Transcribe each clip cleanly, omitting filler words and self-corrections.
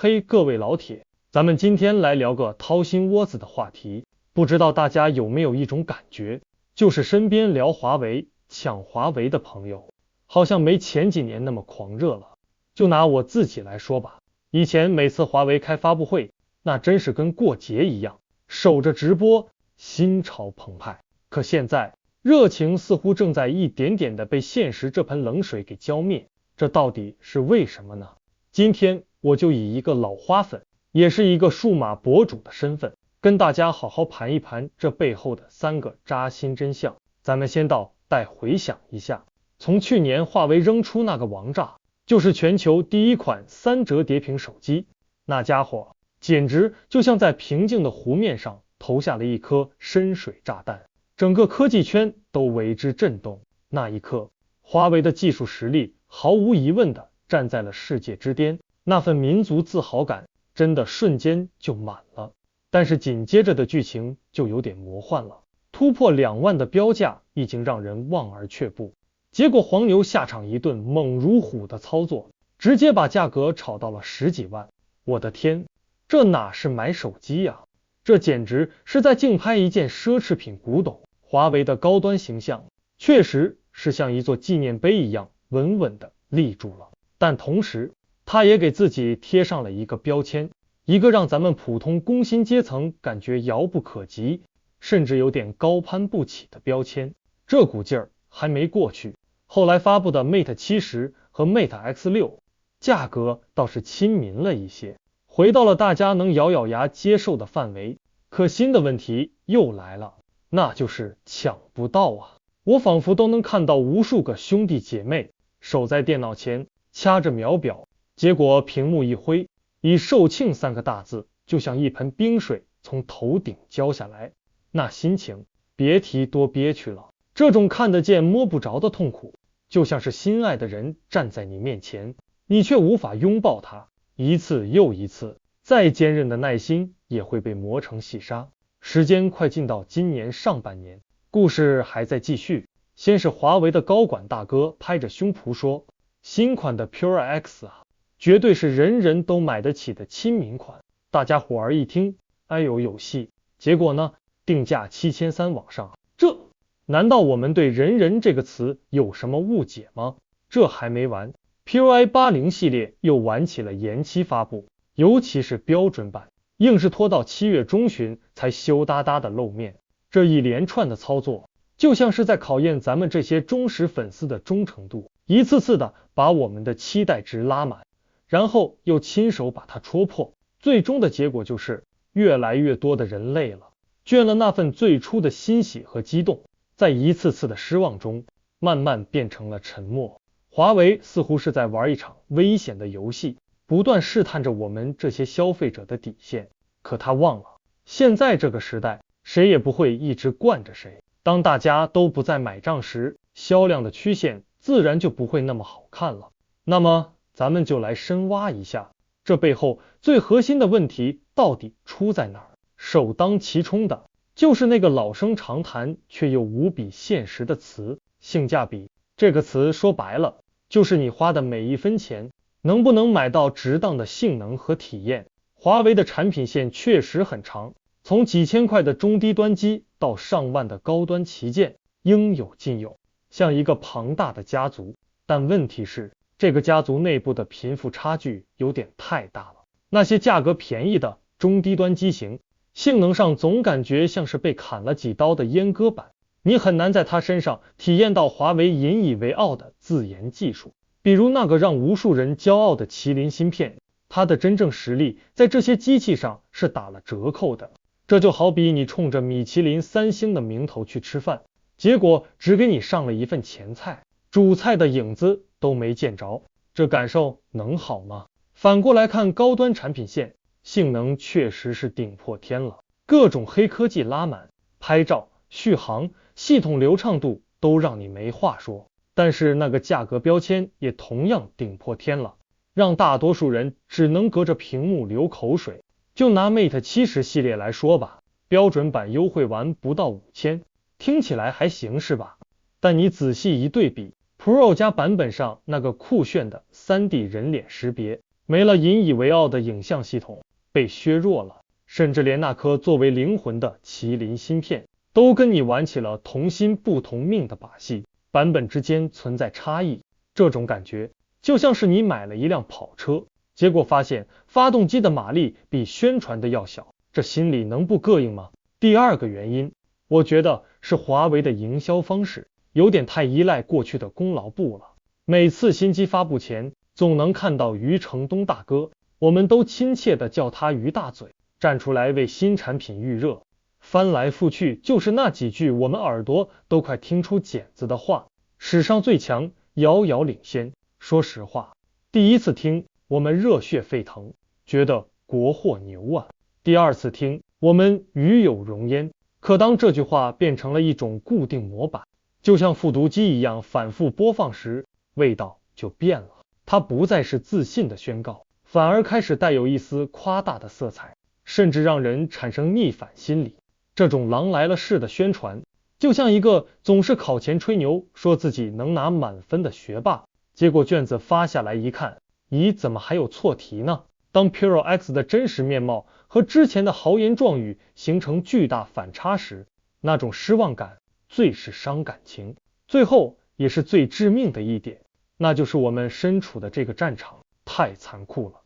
嘿，各位老铁，咱们今天来聊个掏心窝子的话题。不知道大家有没有一种感觉，就是身边聊华为、抢华为的朋友，好像没前几年那么狂热了。就拿我自己来说吧，以前每次华为开发布会，那真是跟过节一样，守着直播，心潮澎湃。可现在，热情似乎正在一点点的被现实这盆冷水给浇灭，这到底是为什么呢？今天我就以一个老花粉，也是一个数码博主的身份，跟大家好好盘一盘这背后的3个扎心真相。咱们先带回想一下，从去年华为扔出那个王炸，就是全球第一款3折叠屏手机，那家伙简直就像在平静的湖面上投下了一颗深水炸弹，整个科技圈都为之震动。那一刻，华为的技术实力毫无疑问的站在了世界之巅，那份民族自豪感真的瞬间就满了。但是紧接着的剧情就有点魔幻了，突破2万的标价已经让人望而却步，结果黄牛下场一顿猛如虎的操作，直接把价格炒到了10几万。我的天，这哪是买手机呀，这简直是在竞拍一件奢侈品古董。华为的高端形象确实是像一座纪念碑一样稳稳的立住了，但同时他也给自己贴上了一个标签，一个让咱们普通工薪阶层感觉遥不可及，甚至有点高攀不起的标签。这股劲儿还没过去，后来发布的 Mate 70和 Mate X6 价格倒是亲民了一些，回到了大家能咬咬牙接受的范围。可新的问题又来了，那就是抢不到啊！我仿佛都能看到无数个兄弟姐妹守在电脑前掐着秒表，结果屏幕一挥，以售罄3个大字就像一盆冰水从头顶浇下来，那心情别提多憋屈了。这种看得见摸不着的痛苦，就像是心爱的人站在你面前，你却无法拥抱他，一次又一次，再坚韧的耐心也会被磨成细沙。时间快进到今年上半年，故事还在继续。先是华为的高管大哥拍着胸脯说，新款的 Pure X 啊，绝对是人人都买得起的亲民款。大家伙儿一听，哎呦有戏。结果呢，定价7300往上，这难道我们对人人这个词有什么误解吗？这还没完， Pure i80 系列又晚起了延期发布，尤其是标准版硬是拖到7月中旬才羞答答的露面。这一连串的操作就像是在考验咱们这些忠实粉丝的忠诚度，一次次的把我们的期待值拉满，然后又亲手把它戳破。最终的结果就是越来越多的人累了，倦了那份最初的欣喜和激动，在一次次的失望中慢慢变成了沉默。华为似乎是在玩一场危险的游戏，不断试探着我们这些消费者的底线。可他忘了，现在这个时代谁也不会一直惯着谁，当大家都不再买账时，销量的曲线自然就不会那么好看了。那么咱们就来深挖一下，这背后最核心的问题到底出在哪儿？首当其冲的就是那个老生常谈却又无比现实的词，性价比。这个词说白了，就是你花的每一分钱能不能买到值当的性能和体验。华为的产品线确实很长，从几千块的中低端机到上万的高端旗舰，应有尽有，像一个庞大的家族。但问题是，这个家族内部的贫富差距有点太大了。那些价格便宜的中低端机型，性能上总感觉像是被砍了几刀的阉割版，你很难在它身上体验到华为引以为傲的自研技术。比如那个让无数人骄傲的麒麟芯片，它的真正实力在这些机器上是打了折扣的。这就好比你冲着米其林3星的名头去吃饭，结果只给你上了一份前菜，主菜的影子都没见着，这感受能好吗？反过来看高端产品线，性能确实是顶破天了，各种黑科技拉满，拍照、续航、系统流畅度都让你没话说。但是那个价格标签也同样顶破天了，让大多数人只能隔着屏幕流口水。就拿 Mate 70系列来说吧，标准版优惠完不到5000，听起来还行是吧？但你仔细一对比， Pro 加版本上那个酷炫的 3D 人脸识别，没了引以为傲的影像系统，被削弱了，甚至连那颗作为灵魂的麒麟芯片，都跟你玩起了同心不同命的把戏，版本之间存在差异。这种感觉就像是你买了一辆跑车，结果发现发动机的马力比宣传的要小，这心里能不膈应吗？第二个原因，我觉得是华为的营销方式有点太依赖过去的功劳簿了。每次新机发布前，总能看到余承东大哥，我们都亲切地叫他余大嘴，站出来为新产品预热，翻来覆去就是那几句我们耳朵都快听出茧子的话，史上最强，遥遥领先。说实话，第一次听我们热血沸腾，觉得国货牛啊。第二次听我们与有荣焉，可当这句话变成了一种固定模板，就像复读机一样反复播放时，味道就变了。它不再是自信的宣告，反而开始带有一丝夸大的色彩，甚至让人产生逆反心理。这种狼来了式的宣传，就像一个总是考前吹牛说自己能拿满分的学霸，结果卷子发下来一看，咦，怎么还有错题呢？当 Puro X 的真实面貌和之前的豪言壮语形成巨大反差时，那种失望感最是伤感情。最后也是最致命的一点，那就是我们身处的这个战场太残酷了。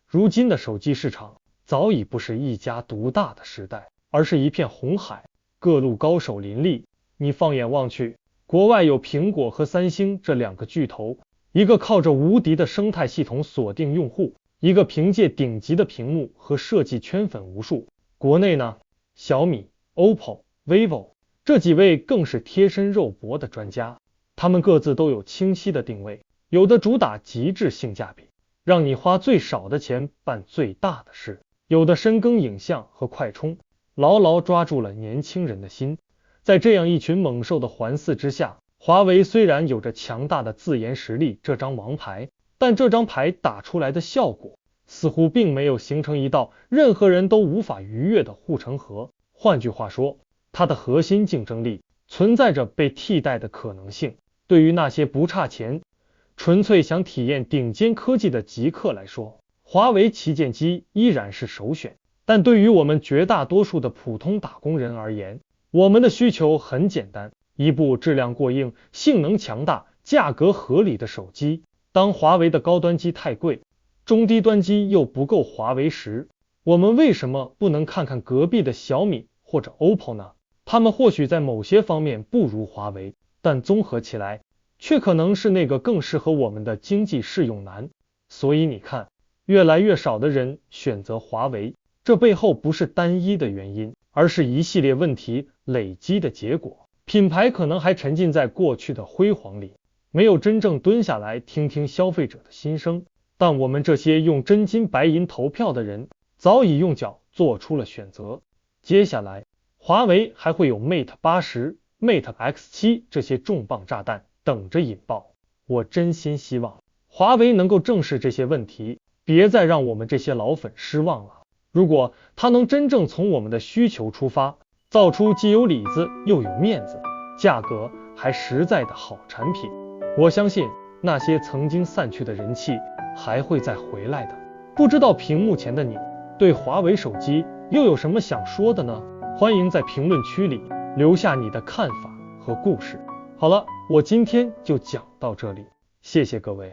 如今的手机市场早已不是一家独大的时代，而是一片红海，各路高手林立。你放眼望去，国外有苹果和三星这两个巨头，一个靠着无敌的生态系统锁定用户，一个凭借顶级的屏幕和设计圈粉无数。国内呢，小米、OPPO、vivo 这几位更是贴身肉搏的专家，他们各自都有清晰的定位，有的主打极致性价比，让你花最少的钱办最大的事，有的深耕影像和快充，牢牢抓住了年轻人的心。在这样一群猛兽的环伺之下，华为虽然有着强大的自研实力这张王牌，但这张牌打出来的效果似乎并没有形成一道任何人都无法逾越的护城河。换句话说，它的核心竞争力存在着被替代的可能性。对于那些不差钱，纯粹想体验顶尖科技的极客来说，华为旗舰机依然是首选。但对于我们绝大多数的普通打工人而言，我们的需求很简单，一部质量过硬、性能强大、价格合理的手机。当华为的高端机太贵，中低端机又不够华为时，我们为什么不能看看隔壁的小米或者 OPPO 呢？他们或许在某些方面不如华为，但综合起来却可能是那个更适合我们的经济适用男。所以你看，越来越少的人选择华为，这背后不是单一的原因，而是一系列问题累积的结果。品牌可能还沉浸在过去的辉煌里，没有真正蹲下来听听消费者的心声。但我们这些用真金白银投票的人，早已用脚做出了选择。接下来，华为还会有 Mate 80、Mate X7 这些重磅炸弹等着引爆。我真心希望华为能够正视这些问题，别再让我们这些老粉失望了。如果它能真正从我们的需求出发，造出既有里子又有面子、价格还实在的好产品，我相信那些曾经散去的人气还会再回来的。不知道屏幕前的你对华为手机又有什么想说的呢？欢迎在评论区里留下你的看法和故事。好了，我今天就讲到这里，谢谢各位。